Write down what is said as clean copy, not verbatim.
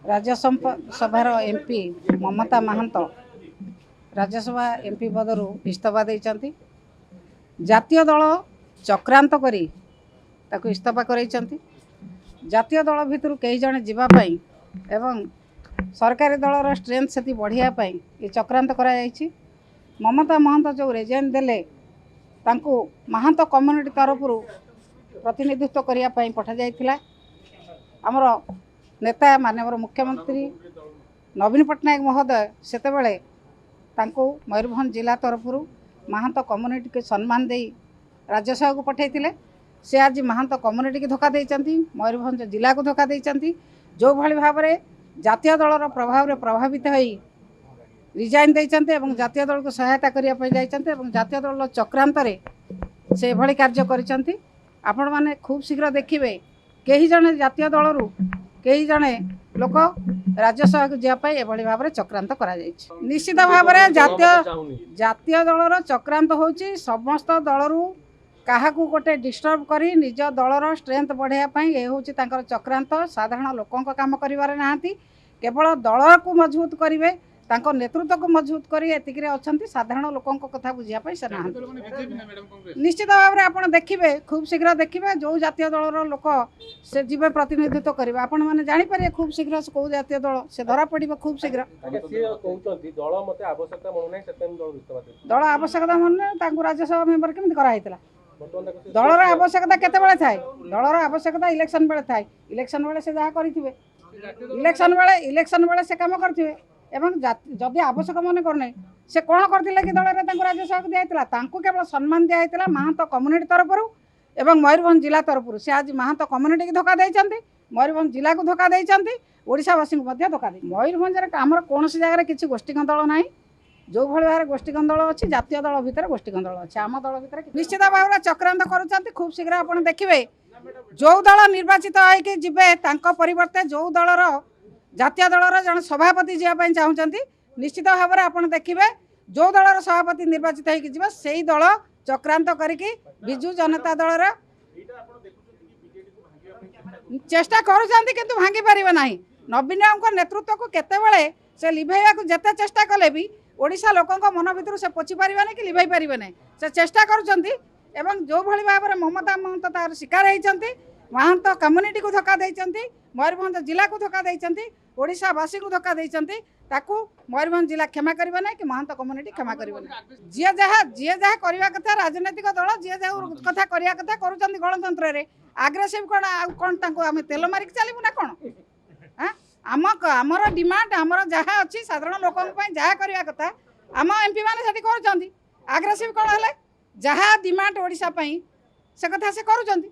राज्यसभार MP ममता महांत Rajya Sabha MP पदरू इस्तीफा देइचंती। जातीय दल चक्रांत करी ताकू इस्तीफा करैचंती। जातीय दल भितर कई जने जीवाई एवं सरकारी दलर स्ट्रेंथ से बढ़ियापी ये चक्रांत करा जायछि। ममता महंत जो रिजाइन देले तांकू महांत कम्युनिटी तरफ प्रतिनिधित्व करने पठा जाइथिला। आमर नेता माननीय मुख्यमंत्री नवीन पट्टनायक महोदय सेतेबेले तांकू मयूरभंज जिला तरफ महांत कम्युनिटी के सम्मान दे राज्यसभा को पठाइथिले। से आज महांत कम्युनिटी की धोखा देइचंती, मयूरभंज जिला को धोखा देइचंती। जो भली भाव में जातीय दलर प्रभाव रे प्रभावित होई रिजाइन देइचंती एवं जातीय दल को सहायता करिया पई जाइचंती एवं जातीय दल चक्रांत रे से भली कार्य करिसंती। आपण माने खूब शीघ्र देखिबे कई जने जातीय दलरू कई जने लोक राज्यसभा को जापाई एभली भाव में चक्रांत करा जायछि। निश्चित भाव में जातीय दलर चक्रांत होछि समस्त दलरू काहाकू गोटे डिस्टर्ब करी निज दलर स्ट्रेंथ बढ़ाई ये हूँ चक्रांत। साधारण लोकों काम करिवारे नाहांती, केवल दल को मजबूत करेंगे तांको नेतृत्व को मजबूत करी एतिकरे अछंती। साधारण लोकों कथा बुझिया से नाहांती। निश्चित भाव में आपड़ देखिए खूब शीघ्र देखिए जो जातीय दलर लोक से जीवे प्रतिनिधित्व करेंगे आपण मैंने जापर खूब शीघ्र कौ जातीय दल से धरा पड़े खूब शीघ्र। दल आवश्यकता मन राज्यसभा मेम्बर केमती कराइला। दलर आवश्यकता केतेबेले थाए, दलर आवश्यकता इलेक्शन बेले थाए। इलेक्शन बेले से जहाँ करेंगे इलेक्शन बेले से काम करेंगे एवं जदि आवश्यक मन करने से कौन करते कि दल में राज्यसभा को दिखाई केवल सम्मान दिखाई महांत कम्युनिटी तरफ एवं मयूरभंज जिला तरफ से आज महांत कम्युनिटी की धोखा देइचंती, मयूरभंज जिला को धोखा देइचंती, ओडिशावासी को धोखा दे। मयूरभंज आमर कौन जगह किसी गोष्ठीगत दल ना जो भाई भाव गोष्ठीगत दल अच्छी जातीय दल भितर गोष्ठीगत दल अच्छे आम दल भितर निश्चित भाव में चक्रांत करुँच। खूब शीघ्र आप देखिए जो दल निर्वाचित होगी जीवे परिवर्ते जो दलर जातीय दलर जन सभापति जावाई चाहूँगी निश्चित भाव में आप देखिए जो दलर सभापति निर्वाचित होगी से दल चक्रांत करके विजु जनता दलर चेष्टा करुँच किंतु भांगी पारे ना। नवीन नेतृत्व को केतेबेले से लिभेया को जेते चेष्टा कले भी ओडिशा लोकों मन भर से पोछि पारे कि लिभाई पारे ना। से चेष्टा करुँच एवं जो भली भाव में ममता महंत तार शिकार होती महांत कम्युनिटी को धोखा देइचंती, मयूरभंज जिला को धोखा देइचंती, ओडिशावासी को धोखा देइचंती। ताकू मयूरभंज जिला क्षमा करिबा ना कि महांत कम्युनिटी क्षमा करिबा ना। जी जहाँ करवा कथा राजनैतिक दल जी जहाँ कथा करिया कथा करूचंती गणतंत्र रे आग्रेसिव कौन तांको आमे तेल मारिक चलिबु ना कौन। हाँ आमर डिमांड आमर जहाँ अच्छी साधारण लोकों जहाँ करवा कथा आम एमपी मैंने सेठी करूचंती। आग्रेसिव कौन है जहाँ डिमांड ओडिशा से कथा से करूचंती।